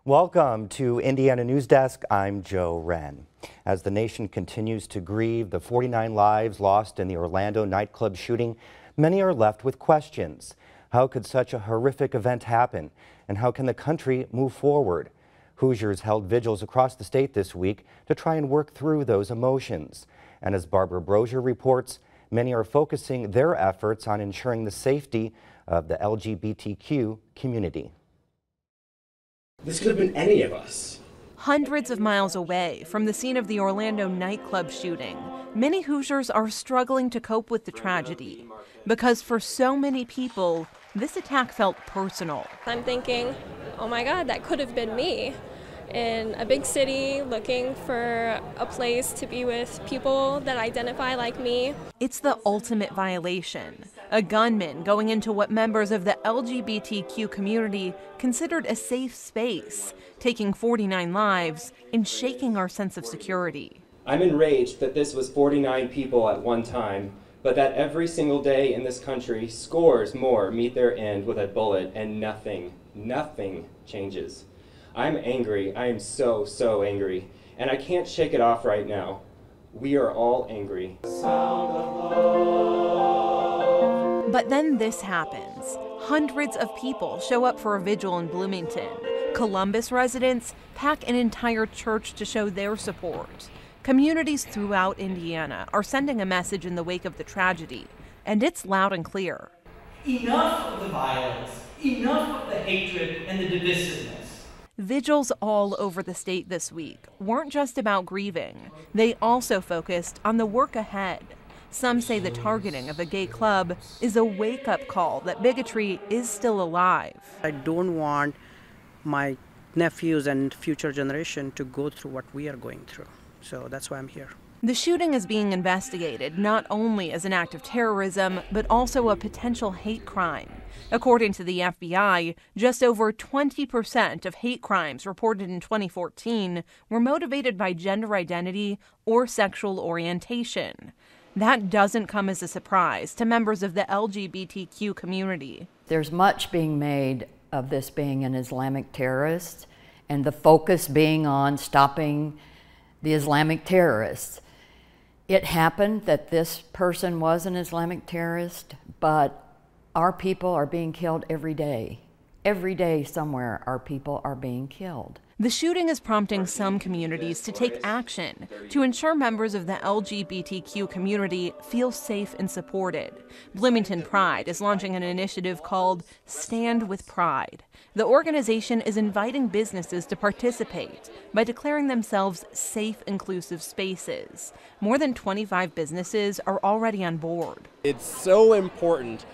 Welcome to Indiana Newsdesk. I'm Joe Wren. As the nation continues to grieve the 49 lives lost in the Orlando nightclub shooting, many are left with questions. How could such a horrific event happen? And how can the country move forward? Hoosiers held vigils across the state this week to try and work through those emotions. And as Barbara Brosier reports, many are focusing their efforts on ensuring the safety of the LGBTQ community. This could have been any of us. Hundreds of miles away from the scene of the Orlando nightclub shooting, many Hoosiers are struggling to cope with the tragedy. Because for so many people, this attack felt personal. I'm thinking, oh my God, that could have been me. In a big city, looking for a place to be with people that identify like me. It's the ultimate violation. A gunman going into what members of the LGBTQ community considered a safe space, taking 49 lives and shaking our sense of security. I'm enraged that this was 49 people at one time, but that every single day in this country, scores more meet their end with a bullet and nothing changes. I'm angry. I am so angry. And I can't shake it off right now. We are all angry. But then this happens. Hundreds of people show up for a vigil in Bloomington. Columbus residents pack an entire church to show their support. Communities throughout Indiana are sending a message in the wake of the tragedy, and it's loud and clear. Enough of the violence, enough of the hatred and the divisiveness. Vigils all over the state this week weren't just about grieving. They also focused on the work ahead. Some say the targeting of a gay club is a wake-up call that bigotry is still alive. I don't want my nephews and future generation to go through what we are going through. So that's why I'm here. The shooting is being investigated not only as an act of terrorism, but also a potential hate crime. According to the FBI, just over 20% of hate crimes reported in 2014 were motivated by gender identity or sexual orientation. That doesn't come as a surprise to members of the LGBTQ community. There's much being made of this being an Islamic terrorist, and the focus being on stopping the Islamic terrorists. It happened that this person was an Islamic terrorist, but our people are being killed every day. Every day somewhere our people are being killed. The shooting is prompting some communities to take action to ensure members of the LGBTQ community feel safe and supported. Bloomington Pride is launching an initiative called Stand with Pride. The organization is inviting businesses to participate by declaring themselves safe, inclusive spaces. More than 25 businesses are already on board. It's so important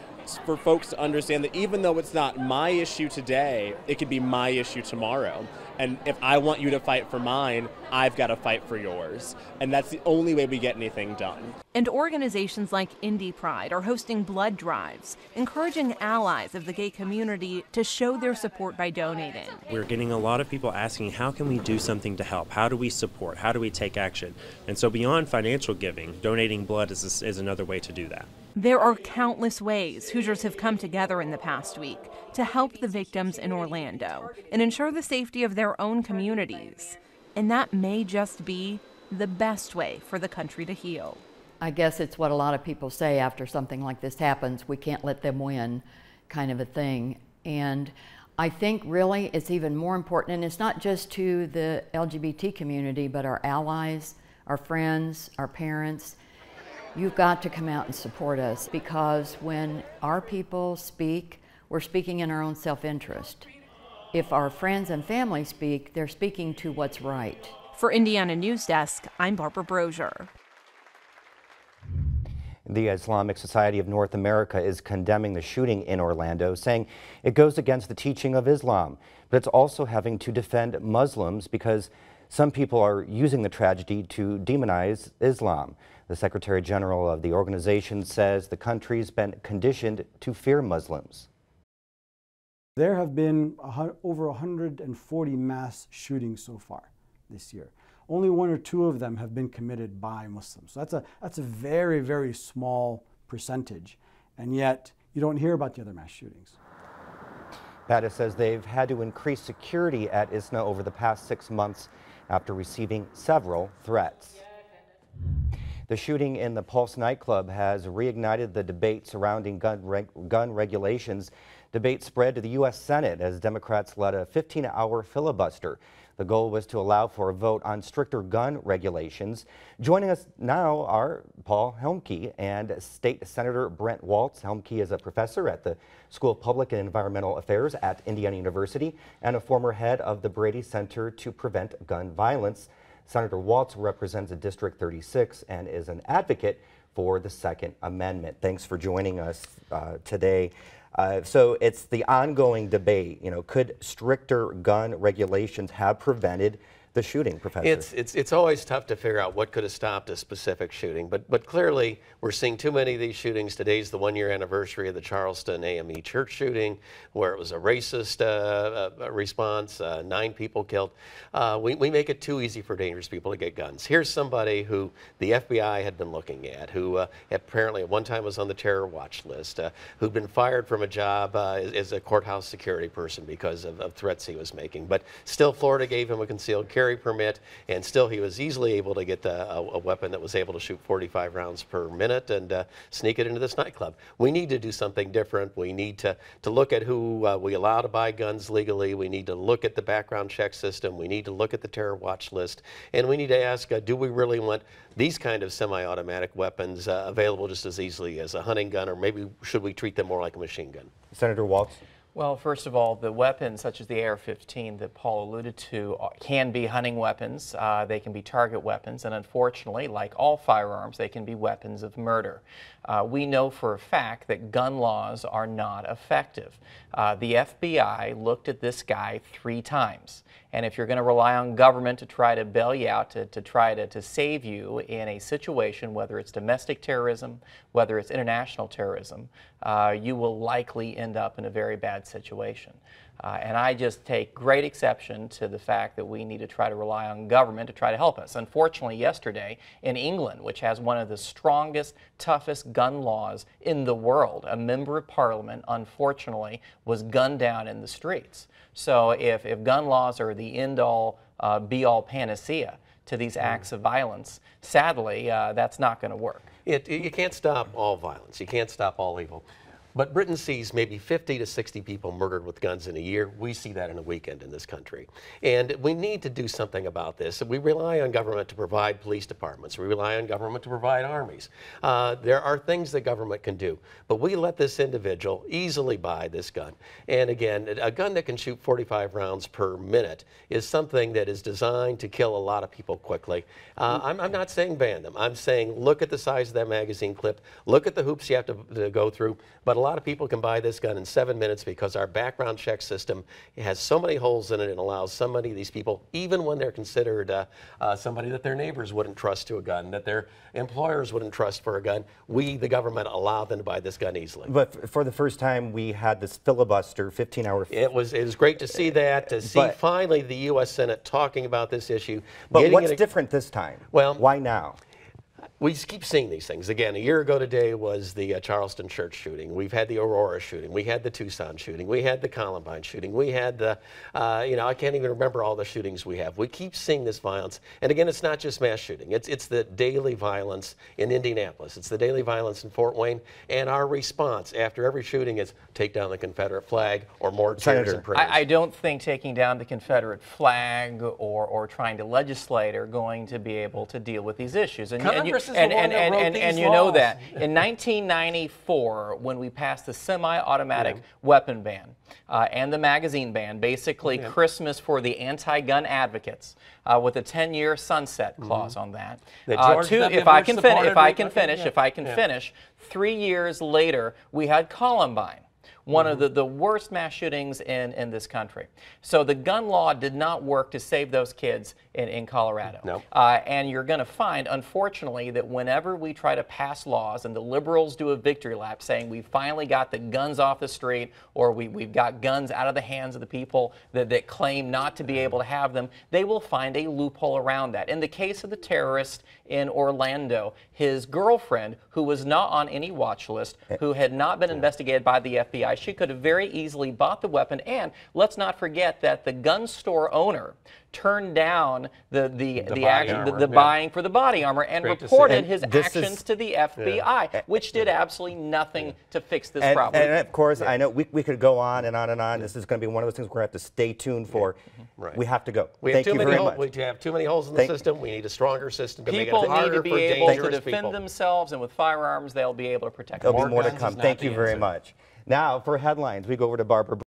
for folks to understand that even though it's not my issue today, it could be my issue tomorrow. And if I want you to fight for mine, I've got to fight for yours. And that's the only way we get anything done. And organizations like Indy Pride are hosting blood drives, encouraging allies of the gay community to show their support by donating. We're getting a lot of people asking, how can we do something to help? How do we support? How do we take action? And so beyond financial giving, donating blood is another way to do that. There are countless ways Hoosiers have come together in the past week to help the victims in Orlando and ensure the safety of their own communities. And that may just be the best way for the country to heal. I guess it's what a lot of people say after something like this happens, we can't let them win, kind of a thing. And I think really it's even more important, and it's not just to the LGBT community, but our allies, our friends, our parents. You've got to come out and support us, because when our people speak, we're speaking in our own self-interest. If our friends and family speak, they're speaking to what's right. For Indiana Newsdesk, I'm Barbara Brosier. The Islamic Society of North America is condemning the shooting in Orlando, saying it goes against the teaching of Islam, but it's also having to defend Muslims because some people are using the tragedy to demonize Islam. The Secretary General of the organization says the country's been conditioned to fear Muslims. There have been over 140 mass shootings so far this year. Only 1 or 2 of them have been committed by Muslims. So that's a very, very small percentage, and yet you don't hear about the other mass shootings. PATA says they've had to increase security at ISNA over the past 6 months after receiving several threats. The shooting in the Pulse nightclub has reignited the debate surrounding gun regulations. Debate spread to the U.S. Senate as Democrats led a 15-hour filibuster. The goal was to allow for a vote on stricter gun regulations. Joining us now are Paul Helmke and State Senator Brent Waltz. Helmke is a professor at the School of Public and Environmental Affairs at Indiana University and a former head of the Brady Center to Prevent Gun Violence. Senator Waltz represents District 36 and is an advocate for the Second Amendment. Thanks for joining us today. So it's the ongoing debate, could stricter gun regulations have prevented the shooting, Professor? It's always tough to figure out what could have stopped a specific shooting, but clearly we're seeing too many of these shootings. Today's the 1-year anniversary of the Charleston AME church shooting, where it was a racist response, 9 people killed. We make it too easy for dangerous people to get guns. Here's somebody who the FBI had been looking at, who apparently at one time was on the terror watch list, who'd been fired from a job as a courthouse security person because of threats he was making. But still, Florida gave him a concealed carry permit, and still he was easily able to get a weapon that was able to shoot 45 rounds per minute and sneak it into this nightclub. We need to do something different. We need to look at who we allow to buy guns legally. We need to look at the background check system. We need to look at the terror watch list, and we need to ask, do we really want these kind of semi-automatic weapons available just as easily as a hunting gun, or maybe should we treat them more like a machine gun? Senator Waltz? Well, first of all, the weapons such as the AR-15 that Paul alluded to can be hunting weapons, they can be target weapons, and unfortunately, like all firearms, they can be weapons of murder. We know for a fact that gun laws are not effective. The FBI looked at this guy 3 times. And if you're going to rely on government to try to bail you out, to try to save you in a situation, whether it's domestic terrorism, whether it's international terrorism, you will likely end up in a very bad situation. And I just take great exception to the fact that we need to try to rely on government to try to help us. Unfortunately, yesterday in England, which has one of the strongest, toughest gun laws in the world, a member of parliament, unfortunately, was gunned down in the streets. So if gun laws are the end-all, be-all panacea to these acts of violence, sadly, that's not going to work. You can't stop all violence. You can't stop all evil. But Britain sees maybe 50 to 60 people murdered with guns in a year. We see that in a weekend in this country. And we need to do something about this. We rely on government to provide police departments. We rely on government to provide armies. There are things that government can do. But we let this individual easily buy this gun. And again, a gun that can shoot 45 rounds per minute is something that is designed to kill a lot of people quickly. I'm not saying ban them. I'm saying look at the size of that magazine clip. Look at the hoops you have to go through. But a lot of people can buy this gun in 7 minutes because our background check system has so many holes in it and allows these people, even when they're considered somebody that their neighbors wouldn't trust to a gun, that their employers wouldn't trust for a gun, we, the government, allow them to buy this gun easily. But for the first time, we had this filibuster, 15-hour. It was great to see that, to see finally the U.S. Senate talking about this issue. But what's different this time? Well, why now? We keep seeing these things. Again, a year ago today was the Charleston church shooting. We've had the Aurora shooting. We had the Tucson shooting. We had the Columbine shooting. We had the, I can't even remember all the shootings we have. We keep seeing this violence. And again, it's not just mass shooting. It's the daily violence in Indianapolis. It's the daily violence in Fort Wayne. And our response after every shooting is take down the Confederate flag or more cheers and prayers. I don't think taking down the Confederate flag or trying to legislate are going to be able to deal with these issues. And you know that. In 1994, when we passed the semi-automatic weapon ban and the magazine ban, basically Christmas for the anti-gun advocates, with a 10-year sunset clause on that. If I can finish, 3 years later, we had Columbine. One of the worst mass shootings in this country. So the gun law did not work to save those kids in Colorado. No. And you're going to find, unfortunately, that whenever we try to pass laws and the liberals do a victory lap saying we finally got the guns off the street or we've got guns out of the hands of the people that claim not to be able to have them, they will find a loophole around that. In the case of the terrorist in Orlando, his girlfriend, who was not on any watch list, who had not been investigated by the FBI, She could have very easily bought the weapon, and let's not forget that the gun store owner turned down the buying for the body armor and reported his actions to the FBI, which did absolutely nothing to fix this problem. And of course, I know we could go on and on and on. This is going to be one of those things we're going to have to stay tuned for. We have to go. Thank you very much. We have too many holes in the system. We need a stronger system to make it People harder need to be for able dangerous to defend themselves, and with firearms, they'll be able to protect them. There'll be more to come. Thank you very much. Now, for headlines, we go over to Barbara.